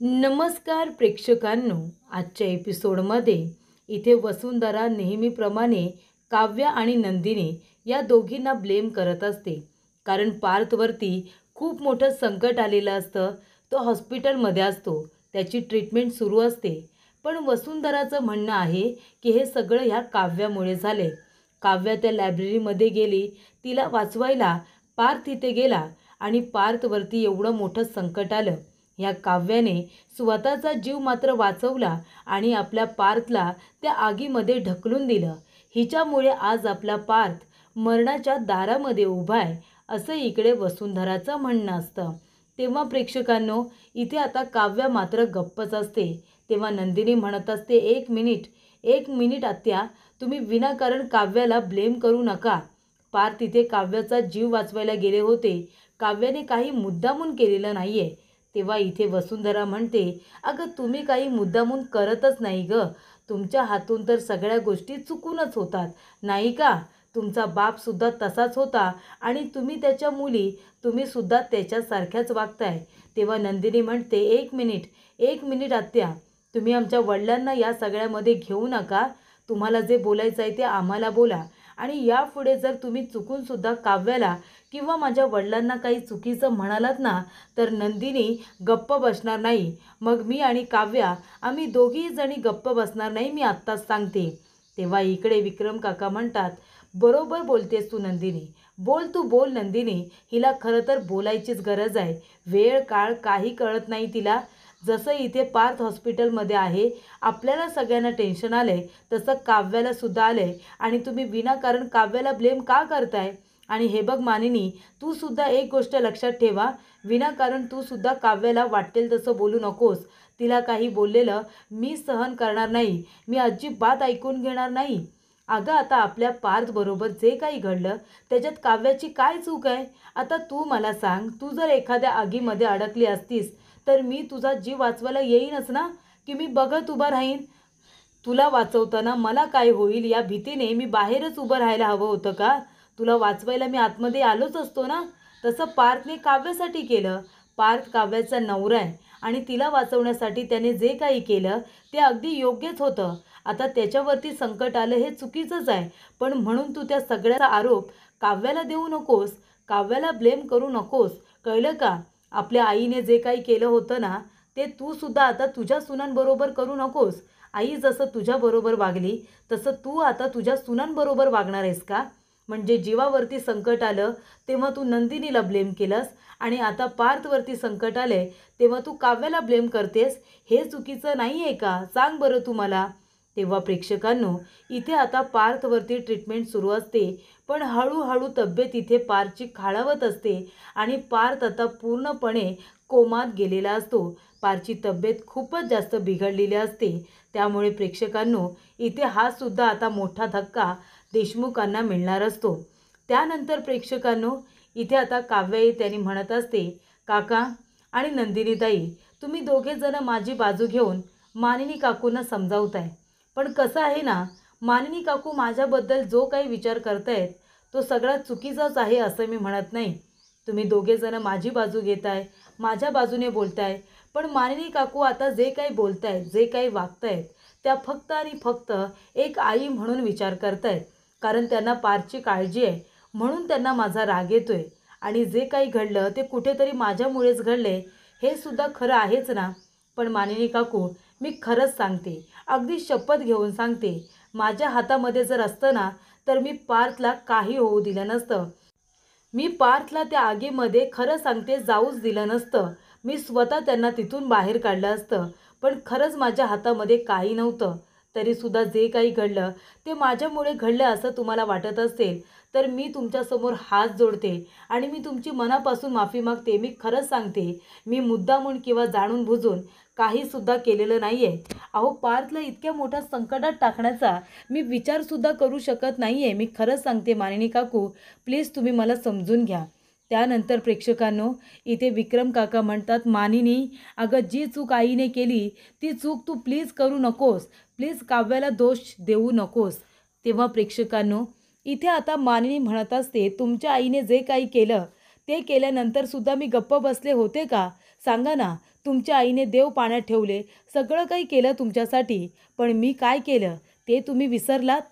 नमस्कार प्रेक्षकांनो, आजच्या एपिसोडमध्ये इथे वसुंधरा नेहमीप्रमाणे काव्या आणि नंदिनी या दोघींना ब्लेम करत असते. कारण पार्थवरती खूप मोठं संकट आलेलं असतं. तो हॉस्पिटलमध्ये असतो, त्याची ट्रीटमेंट सुरू असते. पण वसुंधराचं म्हणणं आहे की हे सगळं ह्या काव्यामुळे झाले. काव्या त्या लायब्ररीमध्ये गेली तिला वाचवायला. पार्थ इथे गेला आणि पार्थवरती एवढं मोठं संकट आलं. ह्या काव्याने स्वतःचा जीव मात्र वाचवला आणि आपल्या पार्थला त्या आगीमध्ये ढकलून दिलं. हिच्यामुळे आज आपला पार्थ मरणाच्या दारामध्ये उभा आहे, असं इकडे वसुंधराचं म्हणणं असतं. तेव्हा प्रेक्षकांनो, इथे आता काव्या मात्र गप्पच असते. तेव्हा नंदिनी म्हणत असते, एक मिनिट आत्या, तुम्ही विनाकारण काव्याला ब्लेम करू नका. पार्थ इथे काव्याचा जीव वाचवायला गेले होते. काव्याने काही मुद्दामून केलेलं नाही आहे. तेव्हा इथे वसुंधरा म्हणते, अगं तुम्ही काही मुद्दामून करतच नाही गं. तुमच्या हातून तर सगळ्या गोष्टी चुकूनच होतात, नाही का? तुमचा बापसुद्धा तसाच होता आणि तुम्ही त्याच्या मुली, तुम्हीसुद्धा त्याच्यासारख्याच वागताय. तेव्हा नंदिनी म्हणते, एक मिनिट आत्या, तुम्ही आमच्या वडिलांना या सगळ्यामध्ये घेऊ नका. तुम्हाला जे बोलायचं आहे ते आम्हाला बोला. आणि यापुढे जर तुम्ही चुकूनसुद्धा काव्याला किंवा माझ्या वडिलांना काही चुकीचं म्हणालात ना, तर नंदिनी गप्प बसणार नाही. मग मी आणि काव्या आम्ही दोघीही जणी गप्प बसणार नाही, मी आत्ताच सांगते. तेव्हा इकडे विक्रम काका म्हणतात, बरोबर बोलतेस तू नंदिनी. तू बोल नंदिनी. हिला खरं तर बोलायचीच गरज आहे. वेळ काळ काही कळत नाही तिला. जसं इथे पार्थ हॉस्पिटलमध्ये आहे, आपल्याला सगळ्यांना टेन्शन आलं आहे, तसं काव्याला सुद्धा आलं आहे. आणि तुम्ही विनाकारण काव्याला ब्लेम का करताय? आणि हे बघ मानिनी, तू सुद्धा एक गोष्ट लक्षात ठेवा, विनाकारण तू सुद्धा काव्याला वाटेल तसं बोलू नकोस. तिला काही बोललेलं मी सहन करणार नाही. मी अजिबात ऐकून घेणार नाही. अगं आता आपल्या पार्थबरोबर जे काही घडलं त्याच्यात काव्याची काय चूक आहे? आता तू मला सांग, तू जर एखाद्या आगीमध्ये अडकली असतीस तर मी तुझा जीव वाचवायला येईनच ना, की मी बघत उभा राहीन? तुला वाचवताना मला काय होईल या भीतीने मी बाहेरच उभं राहायला हवं होतं का? तुला वाचवायला मी आतमध्ये आलोच असतो ना. तसं पार्थने काव्यासाठी केलं. पार्थ काव्याचा नवरा आहे आणि तिला वाचवण्यासाठी त्याने जे काही केलं ते अगदी योग्यच होतं. आता त्याच्यावरती संकट आलं हे चुकीचंच आहे. पण म्हणून तू त्या सगळ्याचा आरोप काव्याला देऊ नकोस, काव्याला ब्लेम करू नकोस, कळलं का? आपल्या आईने जे काही केलं होतं ना, ते तू सुद्धा आता तुझ्या सुनांबरोबर करू नकोस. आई जसं तुझ्याबरोबर वागली तसं तू आता तुझ्या सुनांबरोबर वागणार आहेस का? म्हणजे जीवावरती संकट आलं तेव्हा तू नंदिनीला ब्लेम केलंस आणि आता पार्थवरती संकट आले तेव्हा तू काव्याला ब्लेम करतेस. हे चुकीचं नाही आहे का? सांग बरं तू मला. तेव्हा प्रेक्षकांनो, इथे आता पार्थवरती ट्रीटमेंट सुरू असते. पण हळूहळू तब्येत इथे पार्थची खालावत असते आणि पार्थ आता पूर्णपणे कोमात गेलेला असतो. पार्थची तब्येत खूपच जास्त बिघडलेली असते. त्यामुळे प्रेक्षकांनो, इथे हा सुद्धा आता मोठा धक्का देशमुखांना मिळणार असतो. त्यानंतर प्रेक्षकांनो, इथे आता काव्याई त्यांनी म्हणत असते, काका आणि नंदिनीताई, तुम्ही दोघे जण माझी बाजू घेऊन मानिनी काकूंना समजावताय. पण कसं आहे ना, मानिनी काकू माझ्याबद्दल जो काही विचार करतायत तो सगळा चुकीचाच आहे असं मी म्हणत नाही. तुम्ही दोघे जण माझी बाजू घेताय, माझ्या बाजूने बोलताय. पण मानिनी काकू आता जे काही बोलतायत, जे काही वागतायत, त्या फक्त आणि फक्त एक आई म्हणून विचार करतायत. कारण त्यांना पारची काळजी आहे, म्हणून त्यांना माझा राग येतोय. आणि जे काही घडलं ते कुठेतरी माझ्यामुळेच घडले, हे सुद्धा खरं आहेच ना. पण मानिनी काकू, मी खरंच सांगते, अगदी शपथ घेऊन सांगते, माझ्या हातामध्ये जर असतं ना, तर मी पार्थला काही होऊ दिलं नसतं. मी पार्थला त्या आगीमध्ये खरं सांगते जाऊच दिलं नसतं. मी स्वतः त्यांना तिथून बाहेर काढलं असतं. पण खरंच माझ्या हातामध्ये काही नव्हतं. तरीसुद्धा जे काही घडलं ते माझ्यामुळे घडलं असं तुम्हाला वाटत असेल तर मी तुमच्यासमोर हात जोडते आणि मी तुमची मनापासून माफी मागते. मी खरंच सांगते, मी मुद्दामून किंवा जाणून बुजून काहीसुद्धा केलेलं नाही आहे. अहो, पार्थला इतक्या मोठ्या संकटात टाकण्याचा मी विचारसुद्धा करू शकत नाही आहे. मी खरंच सांगते मानिनी काकू, प्लीज तुम्ही मला समजून घ्या. त्यानंतर प्रेक्षकांनो, इथे विक्रम काका म्हणतात, मानिनी, अगं जी चूक आईने केली ती चूक तू प्लीज करू नकोस. प्लीज काव्याला दोष देऊ नकोस. तेव्हा प्रेक्षकांनो, इथे आता मानिनी म्हणत असते, तुमच्या आईने जे काही केलं ते केल्यानंतर सुद्धा मी गप्प बसले होते का? सांगा ना. तुमच्या आईने देव पाण्यात ठेवले, सगळं काही केलं तुमच्यासाठी, पण मी काय केलं ते तुम्ही विसरलात?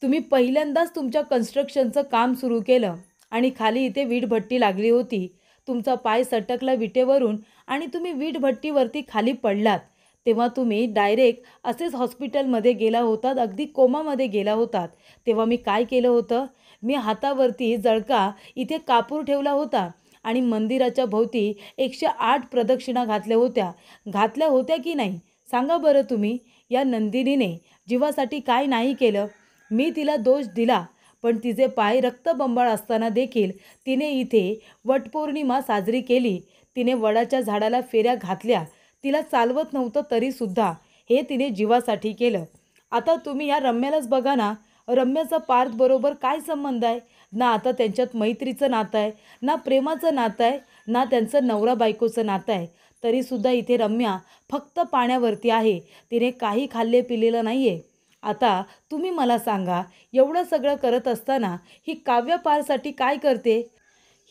तुम्ही पहिल्यांदाच तुमच्या कन्स्ट्रक्शनचं काम सुरू केलं आणि खाली इथे वीटभट्टी लागली होती. तुमचा पाय सटकला विटेवरून आणि तुम्ही वीटभट्टीवरती खाली पडलात. तेव्हा तुम्ही डायरेक्ट असेच हॉस्पिटलमध्ये गेला होतात, अगदी कोमामध्ये गेला होतात. तेव्हा मी काय केलं होतं? मी हातावरती जळका इथे कापूर ठेवला होता आणि मंदिराच्या भोवती 108 प्रदक्षिणा घातल्या होत्या की नाही? सांगा बरं तुम्ही. या नंदिनीने जीवासाठी काय नाही केलं? मी तिला दोष दिला, पण तिचे पाय रक्तबंबाळ असताना देखील तिने इथे वटपौर्णिमा साजरी केली. तिने वडाच्या झाडाला फेऱ्या घातल्या. तिला चालवत नव्हतं तरीसुद्धा हे तिने जीवासाठी केलं. आता तुम्ही या रम्यालाच बघा ना. रम्याचा पार्थबरोबर काय संबंध आहे? ना आता त्यांच्यात मैत्रीचं नातं आहे, ना प्रेमाचं नातं आहे, ना त्यांचं नवरा बायकोचं नातं आहे. तरीसुद्धा इथे रम्या फक्त पाण्यावरती आहे. तिने काही खाल्ले पिलेलं नाही आहे. आता तुम्ही मला सांगा, एवढं सगळं करत असताना ही काव्या पार्थसाठी काय करते?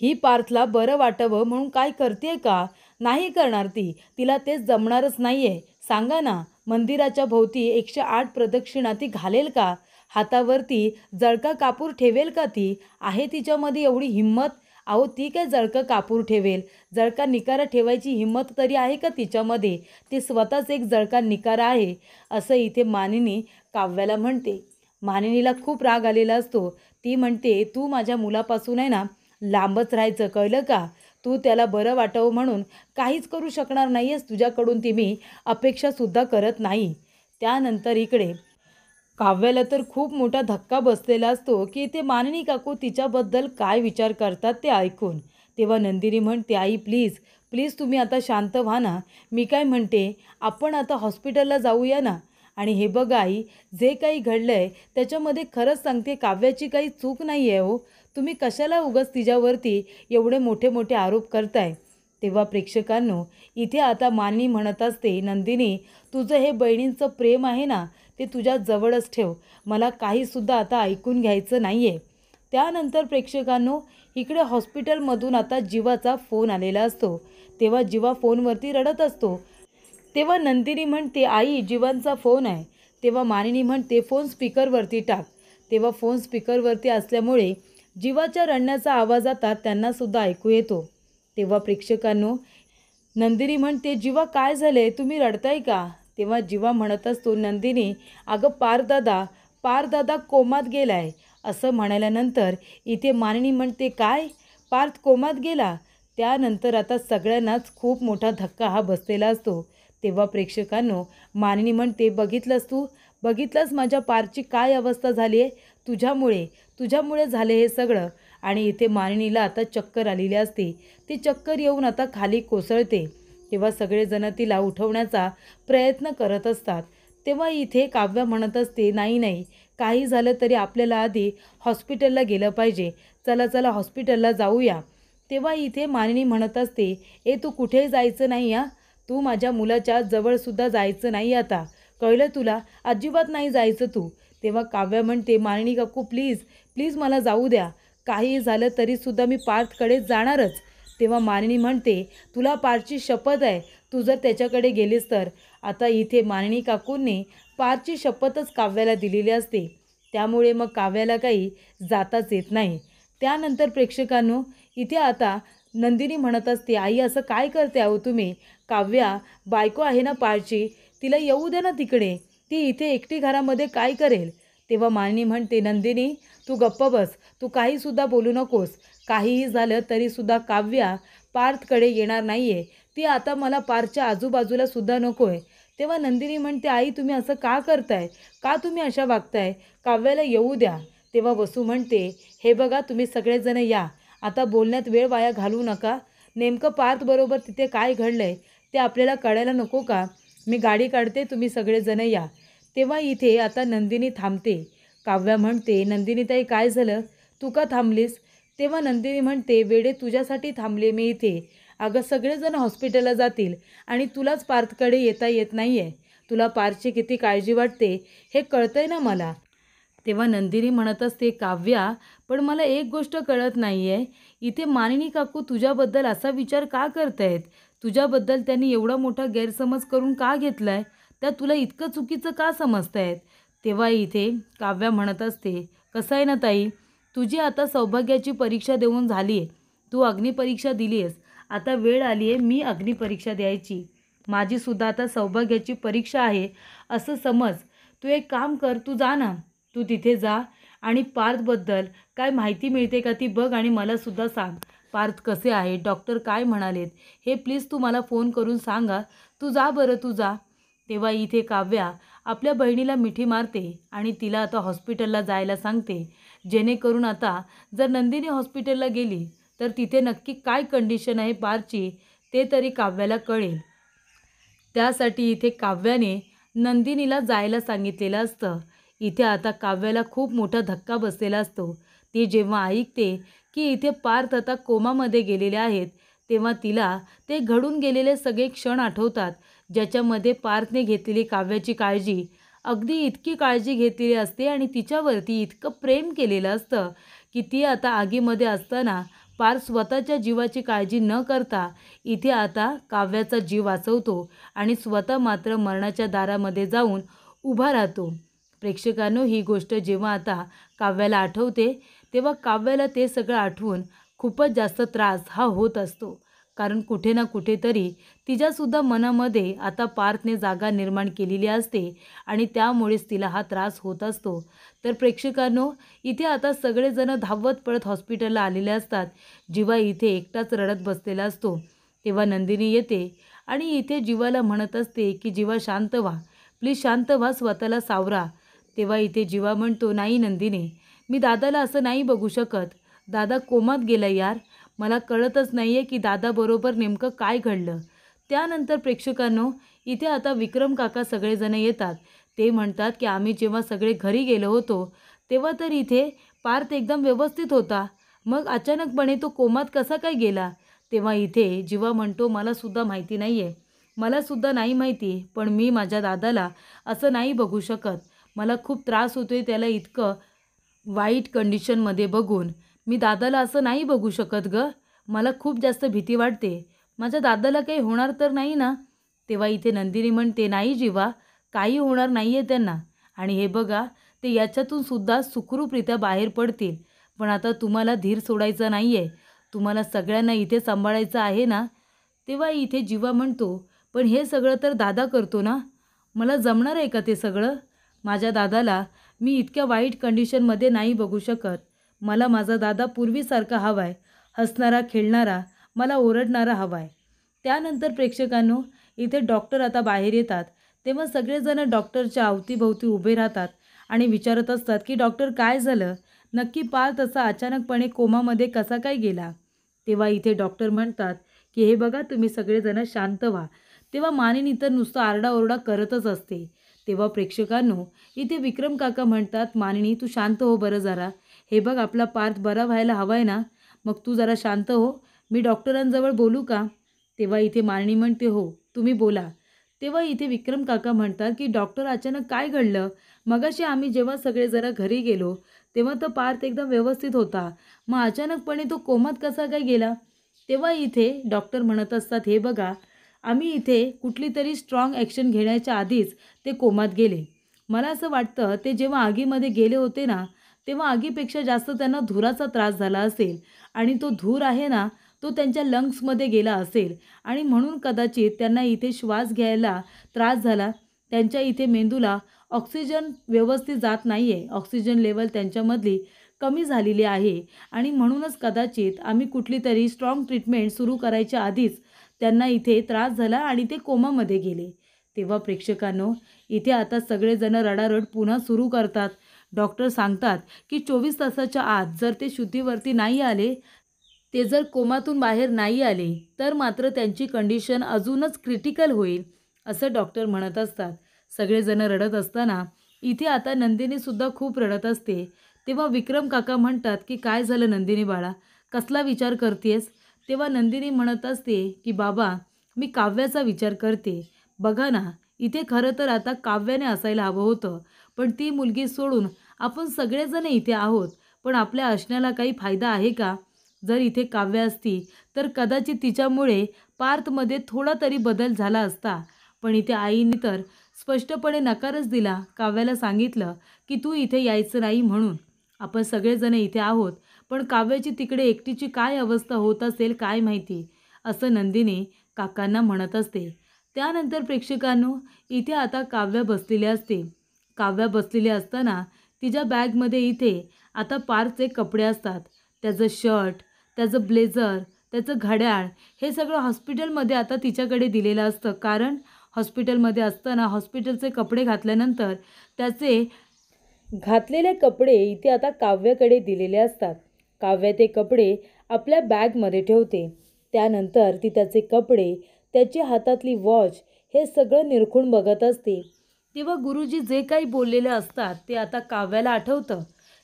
ही पार्थला बरं वाटावं म्हणून काय करते का? नाही करणार ती. तिला तेच जमणारच नाही आहे. सांगा ना, मंदिराच्या भोवती 108 प्रदक्षिणा ती घालेल का? हातावरती जळका कापूर ठेवेल का ती? आहे तिच्यामध्ये एवढी हिंमत? अहो, ती काय जळका कापूर ठेवेल? जळका निकारा ठेवायची हिंमत तरी आहे का तिच्यामध्ये? ती स्वतःच एक जळका निकारा आहे, असं इथे मानिनी काव्याला म्हणते. मानिनीला खूप राग आलेला असतो. ती म्हणते, तू माझ्या मुलापासून आहे ना लांबच राहायचं, कळलं का? तू त्याला बरं वाटावं म्हणून काहीच करू शकणार नाही आहेस. तुझ्याकडून ती मी अपेक्षासुद्धा करत नाही. त्यानंतर इकडे काव्याला तर खूप मोठा धक्का बसलेला असतो की ते मानिनी काकू तिच्याबद्दल काय विचार करतात ते ऐकून. तेव्हा नंदिनी म्हणते, आई प्लीज प्लीज तुम्ही आता शांत व्हा ना. मी काय म्हणते, आपण आता हॉस्पिटलला जाऊया ना. आणि हे बघा आई, जे काही घडलं आहे त्याच्यामध्ये खरंच सांगते काव्याची काही चूक नाही आहे हो. तुम्ही कशाला उगाच तिच्यावरती एवढे मोठे मोठे आरोप करताय? तेव्हा प्रेक्षकांनो, इथे आता मानिनी म्हणत असते, नंदिनी तुझं हे बहिणींचं प्रेम आहे ना, ते तुझ्या जवळच ठेव. मला काहीसुद्धा आता ऐकून घ्यायचं नाही आहे. त्यानंतर प्रेक्षकांनो, इकडे हॉस्पिटलमधून आता जीवाचा फोन आलेला असतो. तेव्हा जीवा फोनवरती रडत असतो. तेव्हा नंदिनी म्हणते, आई जीवांचा फोन आहे. तेव्हा मानिनी म्हणते, फोन स्पीकरवरती टाक. तेव्हा फोन स्पीकरवरती असल्यामुळे जीवाच्या रडण्याचा आवाज आता त्यांनासुद्धा ऐकू येतो. तेव्हा प्रेक्षकांनो, नंदिनी म्हणते, जीवा काय झाले, तुम्ही रडताय का? तेव्हा जीवा म्हणत असतो, नंदिनी अगं पार्थदादा कोमात गेलाय. असं म्हणाल्यानंतर इथे मानिनी म्हणते, काय पार्थ कोमात गेला? त्यानंतर आता सगळ्यांनाच खूप मोठा धक्का हा बसलेला असतो. तेव्हा प्रेक्षकांनो, मानिनी म्हणते, बघितलंस माझ्या पार्थची काय अवस्था झाली आहे? तुझ्यामुळे झाले हे सगळं. आणि इथे मानिनीला आता चक्कर आलेली असते. ती चक्कर येऊन आता खाली कोसळते. तेव्हा सगळेजण तिला उठवण्याचा प्रयत्न करत असतात. तेव्हा इथे काव्या म्हणत असते, नाही काही झालं तरी आपल्याला आधी हॉस्पिटलला गेलं पाहिजे. चला हॉस्पिटलला जाऊया. तेव्हा इथे मानिनी म्हणत असते, तू कुठेही जायचं नाही हा. तू माझ्या मुलाच्या जवळसुद्धा जायचं नाही आता, कळलं तुला? अजिबात नाही जायचं तू. तेव्हा काव्या म्हणते, मानिनी काकू प्लीज मला जाऊ द्या. काही झालं तरीसुद्धा मी पार्थकडे जाणारच. तेव्हा मानिनी म्हणते, तुला पार्थची शपथ आहे, तू जर त्याच्याकडे गेलीस तर. आता इथे मानिनी काकूंनी पार्थची शपथच काव्याला दिलेली असते. त्यामुळे मग काव्याला काही जाताच येत नाही. त्यानंतर प्रेक्षकांनो, इथे आता नंदिनी म्हणत असते, आई असं काय करते आहो तुम्ही? काव्या बायको आहे ना पार्थची, तिला येऊ दे ना तिकडे. ती इथे एकटी घरामध्ये काय करेल? तेव्हा मानिनी म्हणते, नंदिनी तू गप्प बस, तू काहीसुद्धा बोलू नकोस. काहीही झालं तरीसुद्धा काव्या पार्थकडे येणार नाही आहे. ती आता मला पार्थच्या आजूबाजूला सुद्धा नको आहे. तेव्हा नंदिनी म्हणते, आई तुम्ही असं का करताय? का तुम्ही अशा वागताय? काव्याला येऊ द्या. तेव्हा वसू म्हणते, हे बघा तुम्ही सगळेजण या. आता बोलण्यात वेळ वाया घालवू नका. नेमकं पार्थबरोबर तिथे काय घडलं आहे ते आपल्याला कळायला नको का? मी गाडी काढते, तुम्ही सगळेजण या. तेव्हा इथे आता नंदिनी थांबते. काव्या म्हणते, नंदिनीताई काय झालं? तू का थांबलीस? तेव्हा नंदिनी म्हणते, वेडे तुझ्यासाठी थांबले मी इथे. अगं सगळेजण हॉस्पिटलला जातील आणि तुलाच पार्थकडे येता येत नाही आहे. तुला पार्थची किती काळजी वाटते हे कळतंय ना मला. तेव्हा नंदिनी म्हणत असते, काव्या पण मला एक गोष्ट कळत नाही आहे, इथे मानिनी काकू तुझ्याबद्दल असा विचार का करतायत? तुझ्याबद्दल त्यांनी एवढा मोठा गैरसमज करून का घेतलाय? त्या तुला इतकं चुकीचं का समजतायत? तेव्हा इथे काव्या म्हणत असते, कसं आहे ना ताई, तुझी आता सौभाग्याची परीक्षा देऊन झाली आहे. तू अग्निपरीक्षा दिली आहेस. आता वेळ आली आहे मी अग्निपरीक्षा द्यायची. माझीसुद्धा आता सौभाग्याची परीक्षा आहे असं समज. तू एक काम कर, तू जा ना. तू तिथे जा आणि पार्थबद्दल काय माहिती मिळते का ती बघ आणि मलासुद्धा सांग. पार्थ कसे आहे, डॉक्टर काय म्हणालेत, हे प्लीज तू मला फोन करून सांगा. तू जा बरं, तू जा. तेव्हा इथे काव्या आपल्या बहिणीला मिठी मारते आणि तिला आता हॉस्पिटलला जायला सांगते, जेणेकरून आता जर नंदिनी हॉस्पिटलला गेली तर तिथे नक्की काय कंडिशन आहे पार्थची ते तरी काव्याला कळेल. त्यासाठी इथे काव्याने नंदिनीला जायला सांगितलेलं असतं. इथे आता काव्याला खूप मोठा धक्का बसलेला असतो. ती जेव्हा ऐकते की इथे पार्थ आता कोमामध्ये गेलेले आहेत, तेव्हा तिला ते घडून गेलेले सगळे क्षण आठवतात, ज्याच्यामध्ये पार्थने घेतलेली काव्याची काळजी, अगदी इतकी काळजी घेतलेली असते आणि तिच्यावरती इतकं प्रेम केलेलं असतं की ती आता आगीमध्ये असताना पार्थ स्वतःच्या जीवाची काळजी न करता इथे आता काव्याचा जीव वाचवतो आणि स्वतः मात्र मरणाच्या दारामध्ये जाऊन उभा राहतो. प्रेक्षकांनो, ही गोष्ट जेव्हा आता काव्याला आठवते तेव्हा काव्याला ते सगळं आठवून खूपच जास्त त्रास हा होत असतो. कारण कुठे ना कुठेतरी तिच्यासुद्धा मनामध्ये आता पार्थने जागा निर्माण केलेली असते आणि त्यामुळेच तिला हा त्रास होत असतो. तर प्रेक्षकांनो, इथे आता सगळेजण धावत पळत हॉस्पिटलला आलेले असतात. जीवा इथे एकटाच रडत बसलेला असतो. तेव्हा नंदिनी येते आणि इथे जीवाला म्हणत असते की जीवा शांत व्हा, प्लीज शांत व्हा, स्वतःला सावरा. तेव्हा इथे जीवा म्हणतो, नाही नंदिनी, मी दादाला असं नाही बघू शकत. दादा कोमात गेला यार. मला कळतच नाही आहे की दादाबरोबर नेमकं काय घडलं. त्यानंतर प्रेक्षकांनो, इथे आता विक्रम काका सगळेजण येतात. ते म्हणतात की आम्ही जेव्हा सगळे घरी गेलो होतो तेव्हा तर इथे पार्थ एकदम व्यवस्थित होता. मग अचानकपणे तो कोमात कसा काय गेला? तेव्हा इथे जीवा म्हणतो, मलासुद्धा माहिती नाही आहे. मलासुद्धा नाही माहिती, पण मी माझ्या दादाला असं नाही बघू शकत. मला खूप त्रास होतोय त्याला इतकं वाईट कंडिशनमध्ये बघून. मी दादाला असं नाही बघू शकत गं. मला खूप जास्त भीती वाटते. माझ्या दादाला काही होणार तर नाही ना? तेव्हा इथे नंदिनी म्हणते, नाही जीवा, काही होणार नाही आहे त्यांना. आणि हे बघा, ते याच्यातून सुद्धा सुखरूपरित्या बाहेर पडतील. पण आता तुम्हाला धीर सोडायचा नाही आहे. तुम्हाला सगळ्यांना इथे सांभाळायचं आहे ना? तेव्हा इथे जीवा म्हणतो, पण हे सगळं तर दादा करतो ना? मला जमणार आहे का ते सगळं? माझ्या दादाला मी इतक्या वाईट कंडिशनमध्ये नाही बघू शकत. मला माझा दादा पूर्वीसारखा हवा आहे, हसणारा, खेळणारा, मला ओरडणारा हवा आहे. त्यानंतर प्रेक्षकांनो, इथे डॉक्टर आता बाहेर येतात. तेव्हा सगळेजण डॉक्टरच्या अवतीभोवती उभे राहतात आणि विचारत असतात की डॉक्टर काय झालं? नक्की पार्थ असा अचानकपणे कोमामध्ये कसा काय गेला? तेव्हा इथे डॉक्टर म्हणतात की हे बघा, तुम्ही सगळेजण शांत व्हा. तेव्हा मानिनी तर नुसतं आरडाओरडा करतच असते. तेव्हा प्रेक्षकांनो, इथे विक्रम काका म्हणतात, मानिनी तू शांत हो बरं जरा. हे बघ, आपला पार्थ बरा व्हायला हवा आहे ना? मग तू जरा शांत हो. मी डॉक्टरांजवळ बोलू का? तेव्हा इथे मानिनी म्हणते, हो तुम्ही बोला. तेव्हा इथे विक्रम काका म्हणतात की डॉक्टर, अचानक काय घडलं? मगाशी आम्ही जेव्हा सगळे जरा घरी गेलो तेव्हा तर पार्थ एकदम व्यवस्थित होता. मग अचानकपणे तो कोमात कसा काय गेला? तेव्हा इथे डॉक्टर म्हणत असतात, हे बघा, आम्ही इथे कुठली तरी स्ट्रॉंग ॲक्शन घेण्याच्या आधीच ते कोमात गेले. मला असं वाटतं ते जेव्हा आगीमध्ये गेले होते ना, तेव्हा आगीपेक्षा जास्त त्यांना धुराचा त्रास झाला असेल आणि तो धूर आहे ना, तो त्यांच्या लंग्समध्ये गेला असेल आणि म्हणून कदाचित त्यांना इथे श्वास घ्यायला त्रास झाला. त्यांच्या इथे मेंदूला ऑक्सिजन व्यवस्थित जात नाही आहे. ऑक्सिजन लेवल त्यांच्यामधली कमी झालेली आहे आणि म्हणूनच कदाचित आम्ही कुठली तरी स्ट्रॉंग ट्रीटमेंट सुरू करायच्या आधीच त्यांना इथे त्रास झाला आणि ते कोमामध्ये गेले. तेव्हा प्रेक्षकांनो, इथे आता सगळेजण रडारड पुन्हा सुरू करतात. डॉक्टर सांगतात की 24 तासाच्या आत जर ते शुद्धीवरती नाही आले, ते जर कोमातून बाहेर नाही आले, तर मात्र त्यांची कंडिशन अजूनच क्रिटिकल होईल, असं डॉक्टर म्हणत असतात. सगळेजण रडत असताना इथे आता नंदिनीसुद्धा खूप रडत असते. तेव्हा विक्रम काका म्हणतात की काय झालं नंदिनी बाळा, कसला विचार करतेस? तेव्हा नंदिनी म्हणत असते की बाबा, मी काव्याचा विचार करते. बघा ना, इथे खरं तर आता काव्याने असायला हवं होतं, पण ती मुलगी सोडून आपण सगळेजण इथे आहोत. पण आपल्या असण्याला काही फायदा आहे का? जर इथे काव्य असती तर कदाचित तिच्यामुळे पार्थमध्ये थोडा तरी बदल झाला असता, पण इथे आईने तर स्पष्टपणे नकारच दिला. काव्याला सांगितलं की तू इथे यायचं नाही म्हणून. आपण सगळेजण इथे आहोत, पण काव्याची तिकडे एकटीची काय अवस्था होत असेल काय माहिती, असं नंदिनी काकांना म्हणत असते. त्यानंतर प्रेक्षकांनो, इथे आता काव्य बसलेली असते. काव्य बसलेली असताना तिच्या बॅगमध्ये इथे आता पार्थचे कपडे असतात. त्याचं शर्ट, त्याचं ब्लेझर, त्याचं घड्याळ, हे सगळं हॉस्पिटलमध्ये आता तिच्याकडे दिलेलं असतं. कारण हॉस्पिटलमध्ये असताना हॉस्पिटलचे कपडे घातल्यानंतर त्याचे घातलेले कपडे इथे आता काव्याकडे दिलेले असतात. काव्य ते कपडे आपल्या बॅगमध्ये ठेवते. त्यानंतर ती त्याचे कपडे, त्याची हातातली वॉच हे सगळं निरखून बघत असते. तेव्हा गुरुजी जे काही बोललेले असतात ते आता काव्याला आठवतं.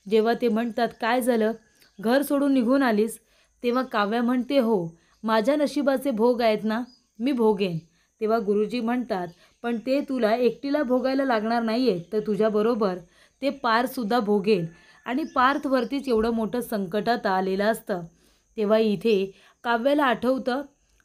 जेव्हा ते म्हणतात, काय झालं, घर सोडून निघून आलीस? तेव्हा काव्या म्हणते, हो, माझ्या नशिबाचे भोग आहेत ना, मी भोगेन. तेव्हा गुरुजी म्हणतात, पण ते तुला एकटीला भोगायला लागणार नाही आहे, तर तुझ्याबरोबर ते पार्थसुद्धा भोगेल. आणि पार्थवरतीच एवढं मोठं संकटात आलेलं असतं. तेव्हा इथे काव्याला आठवतं,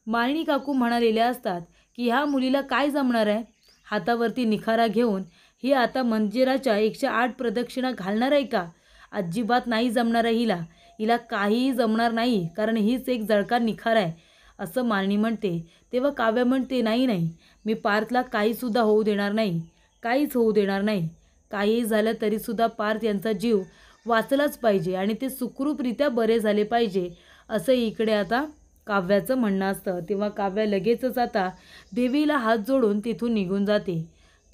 मालिनी काकू म्हणालेल्या असतात की ह्या मुलीला काय जमणार आहे, हातावरती निखारा घेऊन ही आता मंदिराच्या 108 प्रदक्षिणा घालणार आहे का? अजिबात नाही जमणार आहे हिला. हिला काहीही जमणार नाही, कारण हीच एक जळका निखारा आहे, असं मालिनी म्हणते. तेव्हा काव्य म्हणते, नाही नाही, मी पार्थला काहीसुद्धा होऊ देणार नाही, काहीच होऊ देणार नाही. काहीही झालं तरीसुद्धा पार्थ यांचा जीव वाचलाच पाहिजे आणि ते सुखरूपरित्या बरे झाले पाहिजे, असं इकडे आता काव्याचं म्हणणं असतं. तेव्हा काव्य लगेचच आता देवीला हात जोडून तिथून निघून जाते.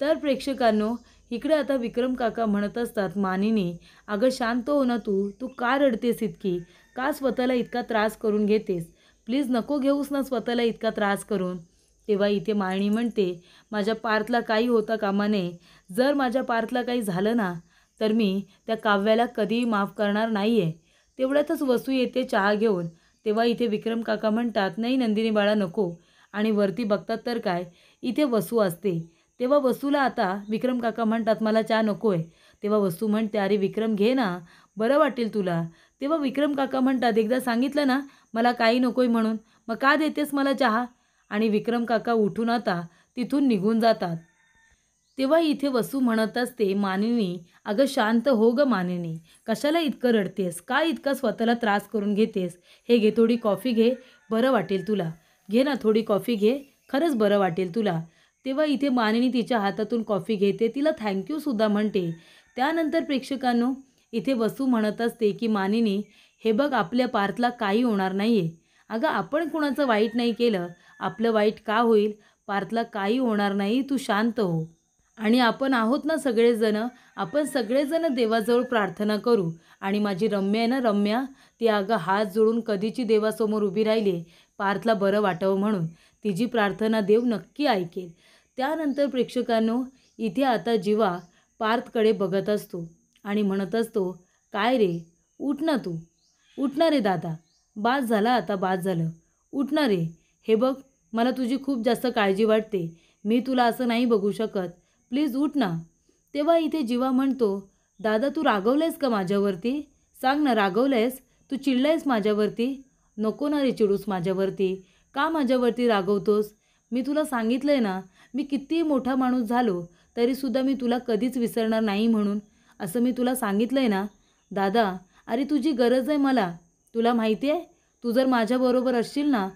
तर प्रेक्षकांनो, इकडे आता विक्रम काका म्हणत असतात, मानिनी, अगं शांत हो ना तू, तू का रडतेस इतकी, का स्वतःला इतका त्रास करून घेतेस, प्लीज नको घेऊस ना स्वतःला इतका त्रास करून. तेव्हा इथे मालिनी म्हणते, माझ्या पार्थला काही होता कामा नये. जर माझ्या पार्थला काही झालं ना, तर मी त्या काव्याला कधीही माफ करणार नाही आहे. तेवढ्यातच वसू येते चहा घेऊन. तेव्हा इथे विक्रम काका म्हणतात, नाही नंदिनी बाळा नको. आणि वरती बघतात तर काय, इथे वसू असते. तेव्हा वसूला आता विक्रम काका म्हणतात, मला चहा नको आहे. तेव्हा वसू म्हणते, अरे विक्रम घे ना, बरं वाटेल तुला. तेव्हा विक्रम काका म्हणतात, एकदा सांगितलं ना मला काही नको आहे म्हणून, मग का देतेस मला चहा? आणि विक्रम काका उठून आता तिथून निघून जातात. तेव्हा इथे वसू म्हणत असते, मानिनी, अगं शांत हो गं मानिनी, कशाला इतकं रडतेस, का इतका स्वतःला त्रास करून घेतेस? हे घे, थोडी कॉफी घे, बरं वाटेल तुला. घे ना, थोडी कॉफी घे, खरंच बरं वाटेल तुला. तेव्हा इथे मानिनी तिच्या हातातून कॉफी घेते, तिला थँक्यूसुद्धा म्हणते. त्यानंतर प्रेक्षकांनो, इथे वसू म्हणत असते की मानिनी, हे बघ, आपल्या पार्थला काही होणार नाही आहे. अगं आपण कुणाचं वाईट नाही केलं, आपलं वाईट का होईल? पार्थला काही होणार नाही, तू शांत हो. आणि आपण आहोत ना सगळेजणं, आपण सगळेजणं देवाजवळ प्रार्थना करू. आणि माझी रम्या आहे ना, रम्या, ती अगं हात जोडून कधीची देवासमोर उभी राहिली, पार्थला बरं वाटावं म्हणून. तिची प्रार्थना देव नक्की ऐकेल. त्यानंतर प्रेक्षकांनो, इथे आता जीवा पार्थकडे बघत असतो आणि म्हणत असतो, काय रे, उठ ना तू, उठ ना रे दादा, बास झाला आता, बास झालं, उठ ना रे. हे बघ, मला तुझी खूप जास्त काळजी वाटते, मी तुला असं नाही बघू शकत, प्लीज उठ ना. तेव्हा इथे जीवा म्हणतो, दादा तू रागवलंयस का माझ्यावरती? सांग ना, रागवलंयस, तू चिडलायस माझ्यावरती? नको ना रे चिडूस माझ्यावरती, का माझ्यावरती रागवतोस? मी तुला सांगितलं आहे ना, मी कितीही मोठा माणूस झालो तरीसुद्धा मी तुला कधीच विसरणार नाही म्हणून, असं मी तुला सांगितलं आहे ना. दादा, अरे तुझी गरज आहे मला, तुला माहिती आहे, तू जर माझ्याबरोबर असशील ना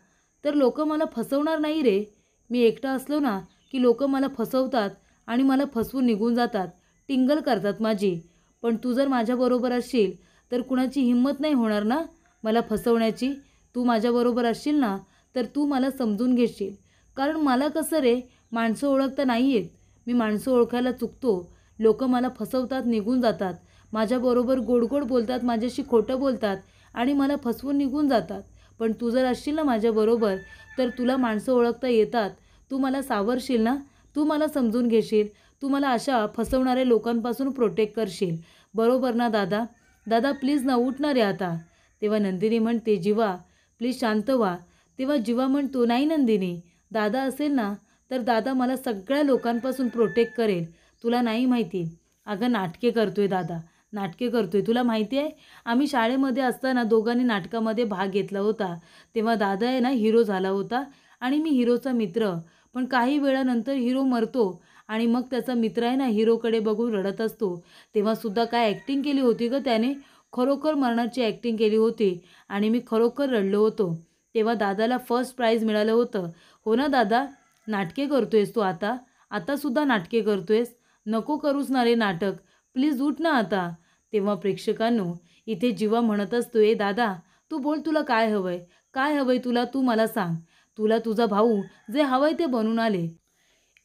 तर लोक मला फसवणार नाही रे. मी एकटा असलो ना की लोक मला फसवतात आणि मला फसवून निघून जातात, टिंगल करतात माझी. पण तू जर माझ्याबरोबर असशील तर कुणाची हिंमत नाही होणार ना मला फसवण्याची. तू माझ्याबरोबर असशील ना तर तू मला समजून घेशील. कारण मला कसं रे, माणसं ओळखता नाही येत, मी माणसं ओळखायला चुकतो. लोक मला फसवतात, निघून जातात, माझ्याबरोबर गोड गोड बोलतात, माझ्याशी खोटं बोलतात आणि मला फसवून निघून जातात. पण तू जर असशील ना माझ्याबरोबर तर तुला माणसं ओळखता येतात, तू मला सावरशील ना, तू मला समजून घेशील, तू मला अशा फसवणाऱ्या लोकांपासून प्रोटेक्ट करशील. बरोबर ना दादा? दादा प्लीज ना, उठ ना रे आता. तेव्हा नंदिनी म्हणते, जीवा प्लीज शांत व्हा. तेव्हा जीवा म्हणतो, नाही नंदिनी, दादा असेल ना तर दादा मला सगळ्या लोकांपासून प्रोटेक्ट करेल, तुला नाही माहिती. अगं नाटके करतोय दादा, नाटके करतोय? तुला माहिती आहे आम्ही शाळेमध्ये असताना दोघांनी नाटकामध्ये भाग घेतला होता. तेव्हा दादा आहे ना हिरो झाला होता आणि मी हिरोचा मित्र. पण काही वेळानंतर हिरो मरतो आणि मग त्याचा मित्र आहे ना हिरोकडे बघून रडत असतो. तेव्हासुद्धा काय ॲक्टिंग केली होती गं त्याने. खरोखर मरणाची ॲक्टिंग केली होती आणि मी खरोखर रडलो होतो. तेव्हा दादाला फर्स्ट प्राइज मिळालं होतं. हो ना दादा, नाटके करतोयस तू आता? आतासुद्धा नाटके करतोयस? नको करूस ना रे नाटक. प्लीज उठ ना आता. तेव्हा प्रेक्षकांनो इथे जीवा म्हणत असतो, ए दादा तू बोल तुला काय हवंय? काय हवंय तुला तू मला सांग. तुला तुझा भाऊ जे हवंय ते बनवून आले.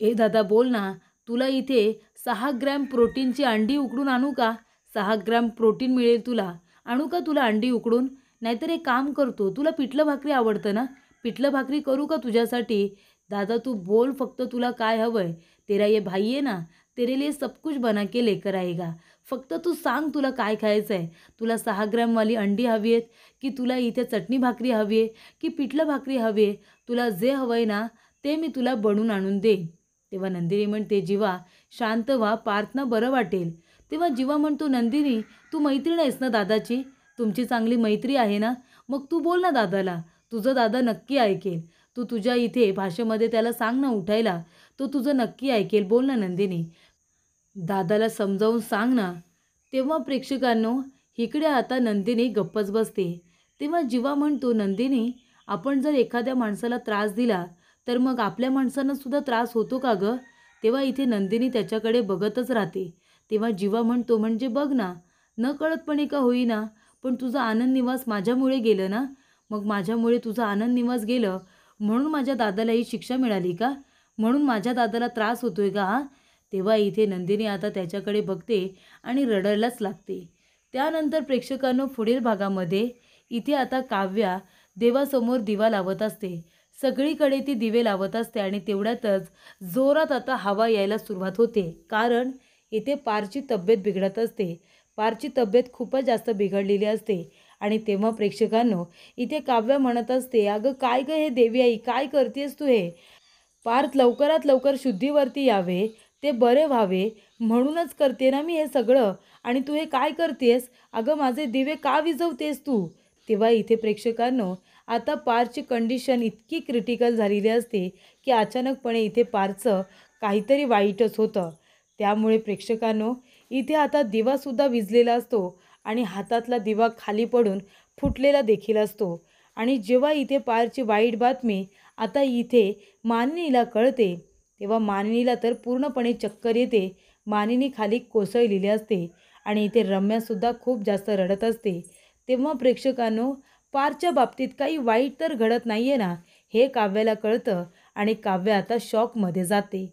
ए दादा बोल ना. तुला इथे 6 ग्रॅम प्रोटीनची अंडी उकडून आणू का? 6 ग्रॅम प्रोटीन मिळेल तुला. आणू का तुला अंडी उकडून? नाहीतर एक काम करतो, तुला पिठलं भाकरी आवडतं ना? पिठलं भाकरी करू का तुझ्यासाठी? दादा तू बोल फक्त तुला काय हवंय? तेरा ये भाई है ना, तेरे लिए सब कुछ बना के लेकर आएगा. फक्त तू सांग तुला काय खायचं आहे? तुला 6 ग्रॅमवाली अंडी हवी आहेत की तुला इथे चटणी भाकरी हवी आहे की पिठलं भाकरी हवी आहे? तुला जे हवं आहे ना ते मी तुला बनवून आणून देईन. तेव्हा नंदिनी म्हणते, जीवा शांत व्हा, पार्थना बरं वाटेल. तेव्हा जीवा म्हणतो, नंदिनी तू मैत्रीण आहेस ना दादाची? तुमची चांगली मैत्री आहे ना? मग तू बोल ना दादाला. तुझं दादा नक्की ऐकेल. तू तुझ्या इथे भाषेमध्ये त्याला सांग ना उठायला. तो तुझं नक्की ऐकेल. बोल ना नंदिनी. दादाला समजावून सांग ना. तेव्हा प्रेक्षकांनो इकडे आता नंदिनी गप्पच बसते. तेव्हा जीवा म्हणतो, नंदिनी आपण जर एखाद्या माणसाला त्रास दिला तर मग आपल्या माणसांना सुद्धा त्रास होतो का गं? तेव्हा इथे नंदिनी त्याच्याकडे बघतच राहते. तेव्हा जीवा म्हणतो, म्हणजे बघ ना, नकळतपणे का होईना पण तुझं आनंद निवास माझ्यामुळे गेलं ना? मग माझ्यामुळे तुझं आनंद निवास गेलं म्हणून माझ्या दादाला ही शिक्षा मिळाली का? म्हणून माझ्या दादाला त्रास होतोय का हा? तेव्हा इथे नंदिनी आता त्याच्याकडे बघते आणि रडायलाच लागते. त्यानंतर प्रेक्षकांनो पुढील भागामध्ये इथे आता काव्या देवासमोर दिवा लावत असते. सगळीकडे ती दिवे लावत असते आणि तेवढ्यातच जोरात आता हवा यायला सुरुवात होते. कारण इथे पारची तब्येत बिघडत असते. पारची तब्येत खूपच जास्त बिघडलेली असते आणि तेव्हा प्रेक्षकांनो इथे काव्य म्हणत असते, अगं काय गं हे देवी आई, काय करतेस तू हे? पार्थ लवकरात लवकर शुद्धीवरती यावे, ते बरे व्हावे म्हणूनच करते ना मी हे सगळं. आणि तू हे काय करतेस? अगं माझे दिवे का विझवतेस तू? तेव्हा इथे प्रेक्षकांनो आता पारची कंडिशन इतकी क्रिटिकल झालेली असते की अचानकपणे इथे पारचं काहीतरी वाईटच होतं. त्यामुळे प्रेक्षकांनो इथे आता दिवासुद्धा विझलेला असतो आणि हातातला दिवा खाली पडून फुटलेला देखील असतो. आणि जेव्हा इथे पारची वाईट बातमी आता इथे मानिनीला कळते तेव्हा मानिनीला तर पूर्णपणे चक्कर येते. मानिनी खाली कोसळलेली असते आणि इथे रम्यासुद्धा खूप जास्त रडत असते. तेव्हा प्रेक्षकांनो पारच्या बाबतीत काही वाईट तर घडत नाही आहे ना हे काव्याला कळतं आणि काव्य आता शॉकमध्ये जाते.